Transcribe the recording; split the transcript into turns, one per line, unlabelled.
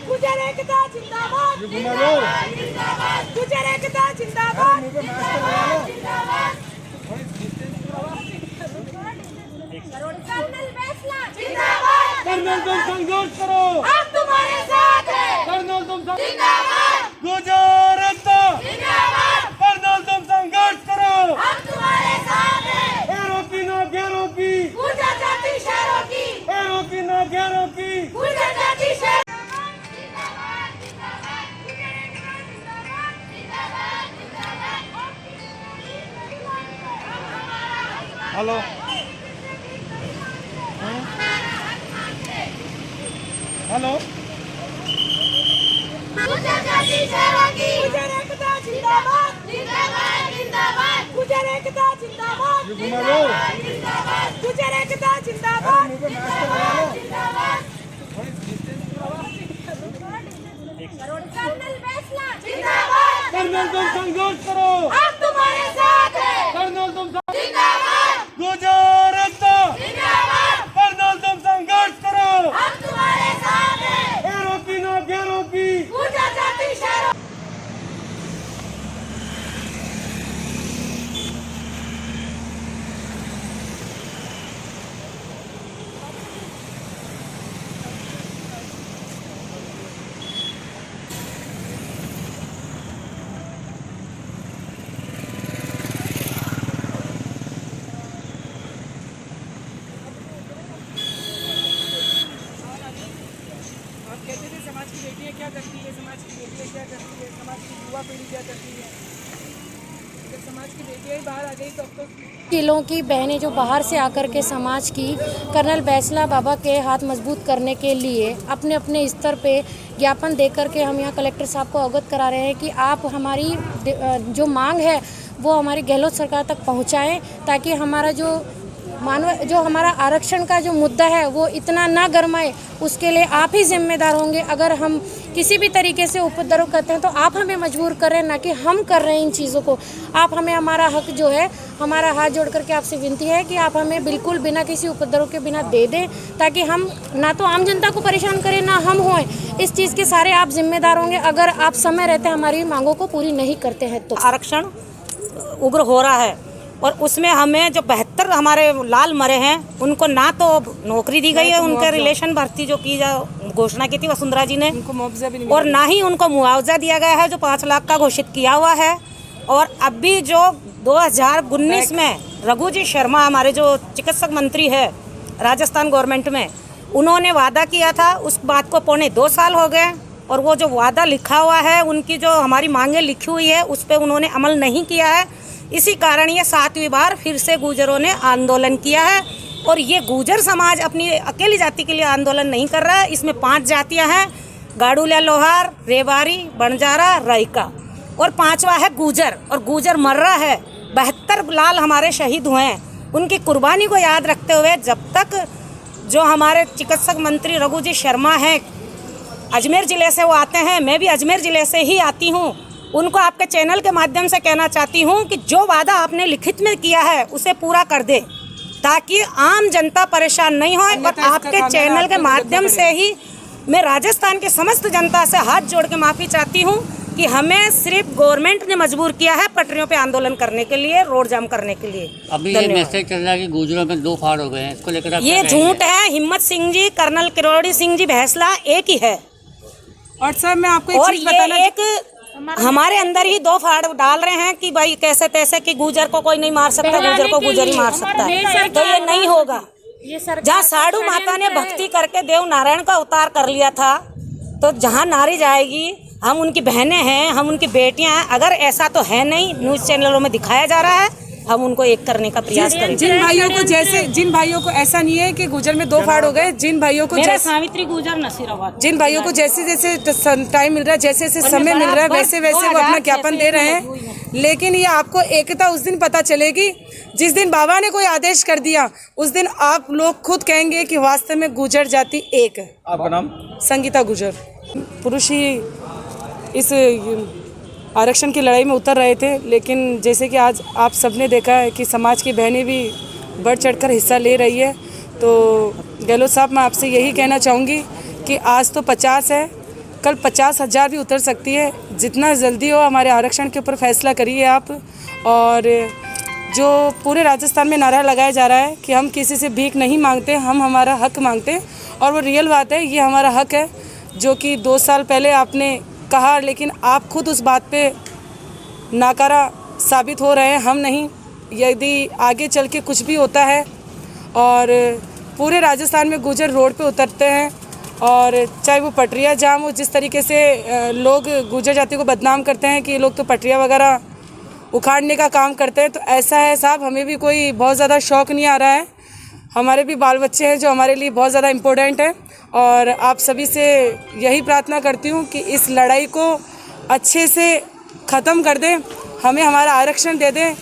गुजर एकता जिंदाबाद, गुजर एकता जिंदाबाद। कर्नल फैसला जिंदाबाद,
कर्नल तुम संघर्ष करो,
हम तुम्हारे साथ हैं।
कर्नल तुम
जिंदाबाद,
गुजर एकता
जिंदाबाद,
कर्नल तुम संघर्ष करो,
हम तुम्हारे साथ हैं।
हेरों की ना गैरों की,
गुजर जाति शहरों की,
हेरों की ना गैरों की।
गुजर जाति शहर।
हेलो हेलो
गुजर जाति शहरों की, गुजर एकता जिंदाबाद, जिंदाबाद, जिंदाबाद, गुजर एकता जिंदाबाद, जिंदाबाद, गुजर एकता जिंदाबाद, जिंदाबाद। कर्नल फैसला जिंदाबाद,
कर्नल तुम संघर्ष करो,
हम तुम्हारे साथ हैं।
कर्नल तुम
जिंदाबाद,
गुजर एकता
जिंदाबाद,
कर्नल तुम संघर्ष करो,
हम तुम्हारे साथ हैं।
हेरों की ना गैरों की।
गुजर जाति शहरों।
समाज की बेटियां क्या करती है, समाज की बेटियां क्या करती है, समाज की युवा पीढ़ी क्या करती है। जब समाज की बेटियां ही बाहर आ गई तो अब तो
जिलों की बहनें जो बाहर से आकर के समाज की कर्नल बैसला बाबा के हाथ मजबूत करने के लिए अपने अपने स्तर पे ज्ञापन देकर के हम यहाँ कलेक्टर साहब को अवगत करा रहे हैं कि आप हमारी जो मांग है वो हमारी गहलोत सरकार तक पहुँचाएँ, ताकि हमारा जो हमारा आरक्षण का जो मुद्दा है वो इतना ना गरमाए। उसके लिए आप ही जिम्मेदार होंगे। अगर हम किसी भी तरीके से उपद्रव करते हैं तो आप हमें मजबूर कर रहे हैं, ना कि हम कर रहे हैं इन चीज़ों को। आप हमें हमारा हक जो है, हमारा हाथ जोड़ करके आपसे विनती है कि आप हमें बिल्कुल बिना किसी उपद्रव के बिना दे दें, ताकि हम ना तो आम जनता को परेशान करें ना हम हों। इस चीज़ के सारे आप जिम्मेदार होंगे अगर आप समय रहते हमारी मांगों को पूरी नहीं करते हैं तो।
आरक्षण उग्र हो रहा है और उसमें हमें जो 72 हमारे लाल मरे हैं उनको ना तो नौकरी दी गई है, उनके रिलेशन भर्ती जो की घोषणा की थी वसुंधरा जी ने,
उनको मुआवजा भी नहीं
और ना ही उनको मुआवजा दिया गया है जो 5 लाख का घोषित किया हुआ है। और अभी जो 2019 में रघु जी शर्मा हमारे जो चिकित्सक मंत्री है राजस्थान गवर्नमेंट में, उन्होंने वादा किया था, उस बात को पौने 2 साल हो गए और वो जो वादा लिखा हुआ है, उनकी जो हमारी मांगे लिखी हुई है उस पर उन्होंने अमल नहीं किया है। इसी कारण ये 7वीं बार फिर से गुर्जरों ने आंदोलन किया है। और ये गुर्जर समाज अपनी अकेली जाति के लिए आंदोलन नहीं कर रहा है, इसमें 5 जातियां हैं, गाड़ूलिया, लोहार, रेवारी, बंजारा, राइका और 5वां है गुर्जर। और गुर्जर मर रहा है, 72 लाल हमारे शहीद हुए हैं। उनकी कुर्बानी को याद रखते हुए जब तक जो हमारे चिकित्सक मंत्री रघु जी शर्मा हैं, अजमेर ज़िले से वो आते हैं, मैं भी अजमेर ज़िले से ही आती हूँ, उनको आपके चैनल के माध्यम से कहना चाहती हूँ कि जो वादा आपने लिखित में किया है उसे पूरा कर दे, ताकि आम जनता परेशान नहीं हो। और आपके चैनल के माध्यम से ही मैं राजस्थान की समस्त जनता से हाथ जोड़ के माफ़ी चाहती हूँ कि हमें सिर्फ गवर्नमेंट ने मजबूर किया है पटरियों पे आंदोलन करने के लिए, रोड जाम करने के लिए।
अभी ये मैसेज चल रहा है कि गुर्जरों में 2 फाड़ हो गए हैं, इसको लेकर
ये झूठ है। हिम्मत सिंह जी, कर्नल किरोड़ी सिंह जी भैसला एक ही है।
और सर मैं आपको
और ये हमारे अंदर ही 2 फाड़ डाल रहे हैं कि भाई कैसे तैसे कि गुर्जर को कोई नहीं मार सकता, गुर्जर को गुर्जर ही मार सकता है। तो ये नहीं होगा। जहाँ साधु माता ने भक्ति करके देव नारायण का अवतार कर लिया था, तो जहाँ नारी जाएगी, हम उनकी बहनें हैं, हम उनकी बेटियां हैं। अगर ऐसा तो है नहीं, न्यूज़ चैनलों में दिखाया जा रहा है, हम उनको एक करने का प्रयास करें।
जिन भाइयों को ऐसा नहीं है कि गुर्जर में 2 फाड़ हो गए, जिन भाइयों को
सावित्री गुर्जर नसीराबाद,
जिन भाइयों को जैसे जैसे टाइम मिल रहा है, जैसे जैसे समय मिल रहा है, वैसे वैसे वो अपना ज्ञापन दे रहे हैं। लेकिन ये आपको एकता उस दिन पता चलेगी जिस दिन बाबा ने कोई आदेश कर दिया, उस दिन आप लोग खुद कहेंगे कि वास्तव में गुर्जर जाति एक है।
आपका नाम?
संगीता गुर्जर। पुरुष ही इस आरक्षण की लड़ाई में उतर रहे थे, लेकिन जैसे कि आज आप सबने देखा है कि समाज की बहनें भी बढ़ चढ़कर हिस्सा ले रही है। तो गहलोत साहब, मैं आपसे यही कहना चाहूँगी कि आज तो 50 है, कल 50,000 भी उतर सकती है। जितना जल्दी हो हमारे आरक्षण के ऊपर फैसला करिए आप। और जो पूरे राजस्थान में नारा लगाया जा रहा है कि हम किसी से भीख नहीं मांगते, हम हमारा हक मांगते हैं, और वो रियल बात है, ये हमारा हक है जो कि 2 साल पहले आपने कहा, लेकिन आप खुद उस बात पे नाकारा साबित हो रहे हैं, हम नहीं। यदि आगे चल के कुछ भी होता है और पूरे राजस्थान में गुर्जर रोड पे उतरते हैं, और चाहे वो पटरिया जाम हो, जिस तरीके से लोग गुर्जर जाति को बदनाम करते हैं कि ये लोग तो पटरिया वगैरह उखाड़ने का काम करते हैं, तो ऐसा है साहब, हमें भी कोई बहुत ज़्यादा शौक़ नहीं आ रहा है। हमारे भी बाल बच्चे हैं जो हमारे लिए बहुत ज़्यादा इम्पोर्टेंट है, और आप सभी से यही प्रार्थना करती हूँ कि इस लड़ाई को अच्छे से ख़त्म कर दें, हमें हमारा आरक्षण दे दें।